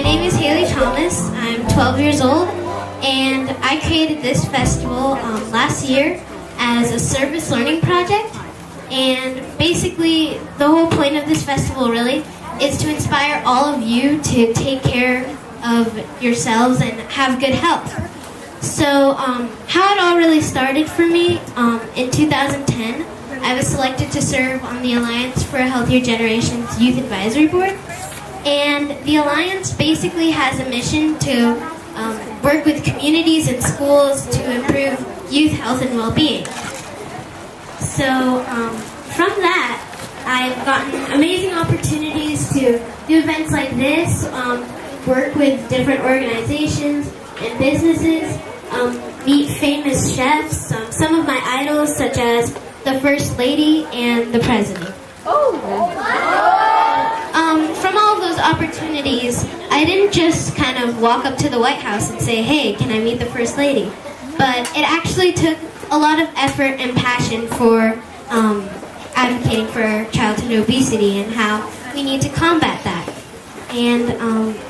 My name is Haile Thomas. I'm 12 years old, and I created this festival last year as a service learning project. And basically, the whole point of this festival really is to inspire all of you to take care of yourselves and have good health. So how it all really started for me, in 2010, I was selected to serve on the Alliance for a Healthier Generation's Youth Advisory Board. And the Alliance basically has a mission to work with communities and schools to improve youth health and well-being. So from that, I've gotten amazing opportunities to do events like this, work with different organizations and businesses, meet famous chefs, some of my idols such as the First Lady and the President. From all of those opportunities, I didn't just kind of walk up to the White House and say, hey, can I meet the First Lady? But it actually took a lot of effort and passion for advocating for childhood obesity and how we need to combat that. And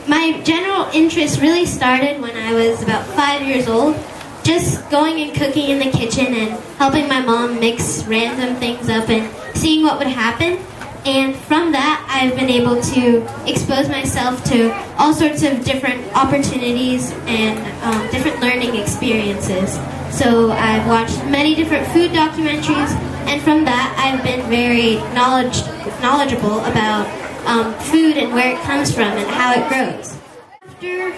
my general interest really started when I was about 5 years old, just going and cooking in the kitchen and helping my mom mix random things up and seeing what would happen. And from that, I've been able to expose myself to all sorts of different opportunities and different learning experiences. So I've watched many different food documentaries, and from that, I've been very knowledgeable about food and where it comes from and how it grows. After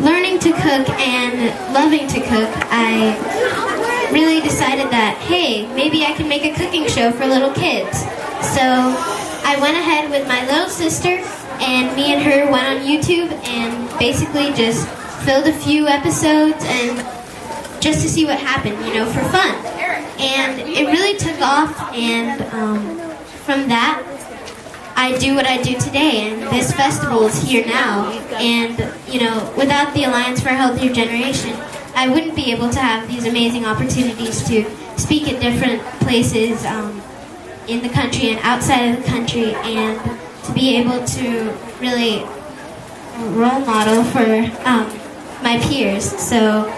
learning to cook and loving to cook, I really decided that, hey, maybe I can make a cooking show for little kids. So I went ahead with my little sister, and me and her went on YouTube and basically just filmed a few episodes and just to see what happened, for fun. And it really took off, and from that, I do what I do today, and this festival is here now. And, without the Alliance for a Healthier Generation, I wouldn't be able to have these amazing opportunities to speak at different places in the country and outside of the country, and to be able to really role model for my peers. So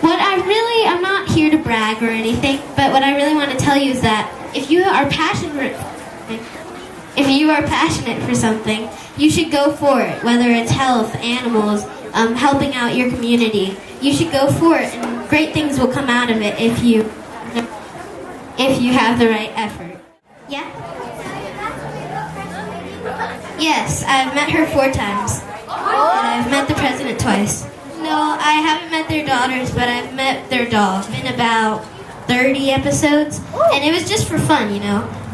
I'm not here to brag or anything, but what I really want to tell you is that if you are passionate for something, you should go for it, whether it's health, animals, helping out your community. You should go for it, and great things will come out of it if you have the right effort. Yeah? Yes, I've met her 4 times. And I've met the president twice. No, I haven't met their daughters, but I've met their dog. It's been about 30 episodes, and it was just for fun,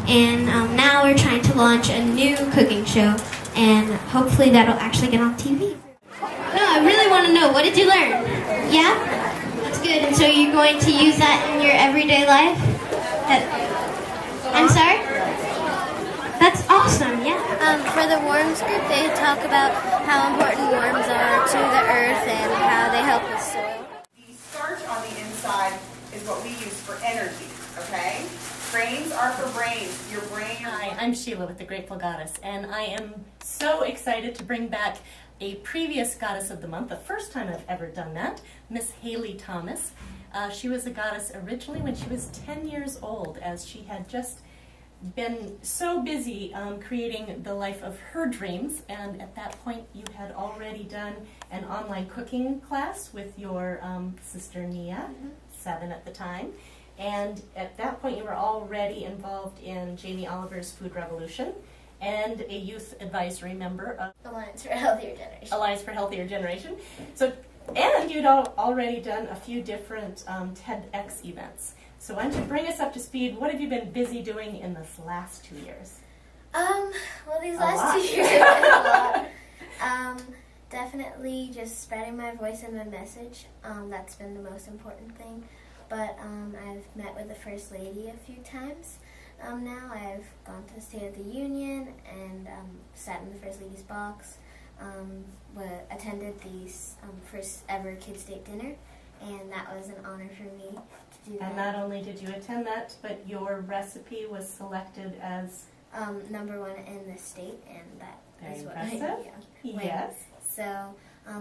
And now we're trying to launch a new cooking show, and hopefully that'll actually get on TV. No, I really want to know, what did you learn? Yeah? That's good, and so you're going to use that in your everyday life? I'm sorry? That's awesome, yeah. For the worms group, they talk about how important worms are to the earth and how they help with soil. The starch on the inside is what we use for energy, okay? Grains are for brains. Your brain... Hi, I'm Sheila with the Grateful Goddess, and I am so excited to bring back a previous Goddess of the Month, the first time I've ever done that, Miss Haile Thomas. She was a goddess originally when she was 10 years old, as she had just been so busy creating the life of her dreams, and at that point you had already done an online cooking class with your sister Nia, 7 at the time, and at that point you were already involved in Jamie Oliver's Food Revolution and a youth advisory member of Alliance for a Healthier Generation. Alliance for a Healthier Generation. And you'd already done a few different TEDx events. So why don't you bring us up to speed? What have you been busy doing in this last 2 years? Well, these last 2 years have been a lot. Definitely just spreading my voice and my message. That's been the most important thing. But I've met with the First Lady a few times. Now I've gone to the State of the Union and sat in the First Lady's box. Attended the first ever Kids State dinner, and that was an honor for me to do that. And not only did you attend that, but your recipe was selected as #1 in the state, and that very is what impressive. I Yes. So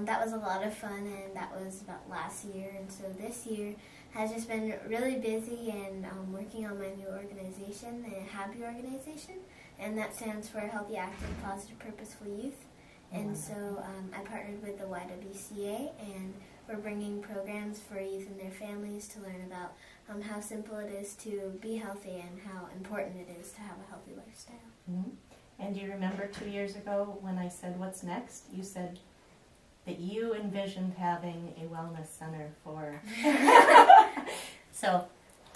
that was a lot of fun, and that was about last year. And so this year has just been really busy and working on my new organization, the Happy Organization, and that stands for Healthy, Active, Positive, Purposeful Youth. And so I partnered with the YWCA, and we're bringing programs for youth and their families to learn about how simple it is to be healthy and how important it is to have a healthy lifestyle. Mm-hmm. And do you remember 2 years ago when I said, what's next? You said that you envisioned having a wellness center for... So,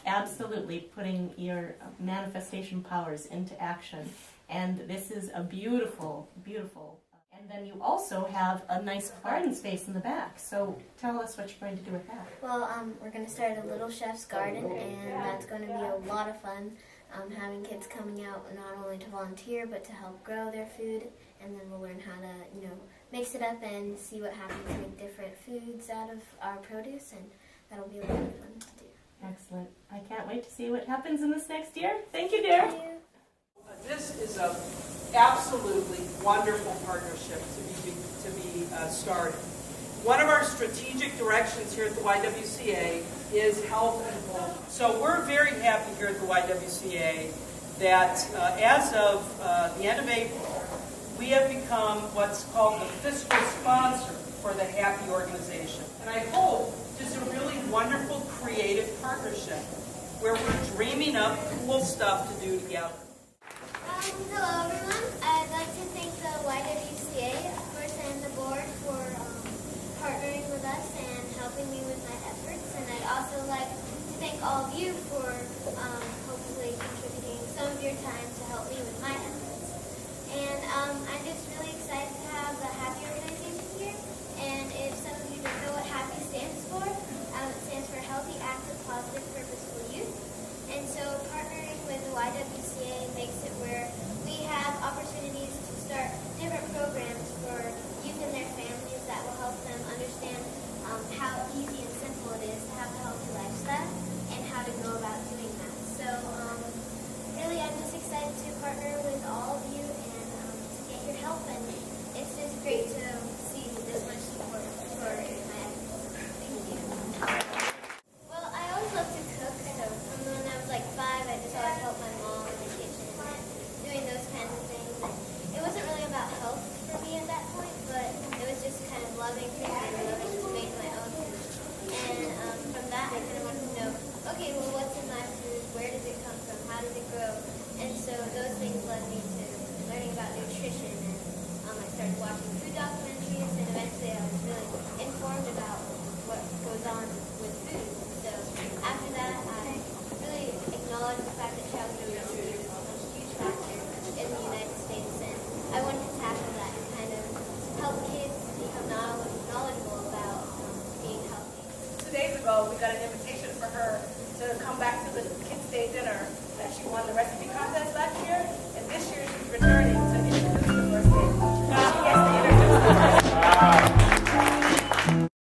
absolutely putting your manifestation powers into action. And this is a beautiful, beautiful... And then you also have a nice garden space in the back. So tell us what you're going to do with that. Well, we're going to start a Little Chef's Garden, and that's going to be a lot of fun, having kids coming out not only to volunteer, but to help grow their food. And then we'll learn how to, mix it up and see what happens to make different foods out of our produce, and that'll be a lot of fun to do. Excellent. I can't wait to see what happens in this next year. Thank you, dear. Thank you. This is a absolutely wonderful partnership to be started. One of our strategic directions here at the YWCA is health and wellness. So we're very happy here at the YWCA that as of the end of April, we have become what's called the fiscal sponsor for the Happy Organization. And I hope this is a really wonderful, creative partnership where we're dreaming up cool stuff to do together. Hello everyone. I'd like to thank the YWCA, of course, and the board for partnering with us and helping me with my efforts. And I'd also like to thank all of you for hopefully contributing some of your time to help me with my efforts. And I'm just really excited to have the Happy Organization here. And if some of you don't know what HAPPY stands for, it stands for Healthy, Active, Positive, Purposeful Youth. And so partnering with the YWCA makes it where we have opportunities to start different programs for youth and their families that will help them understand how easy and simple it is to have a healthy lifestyle and how to go about doing that. So really I'm just excited to partner with all of you and to get your help, and it's just great to see this much support for my efforts. Thank you. Well, I always loved to cook, so when I was like 5, I just always helped my mom in the kitchen and doing those kinds of things. And it wasn't really about health for me at that point, but it was just kind of loving food and loving to make my own food. And from that, I kind of wanted to know, okay, well, what's in my food? Where does it come from? How does it grow? And so those things led me to learning about nutrition, and I started watching food documentaries, and eventually I was really informed about what goes on with food. So after that, I really acknowledged the fact that child obesity is a huge factor in the United States, and I wanted to tackle that and kind of help kids become knowledgeable about being healthy. 2 days ago, we got an invitation for her to come back to the Kids Day dinner that she won the recipe contest last year, and this year she's returning.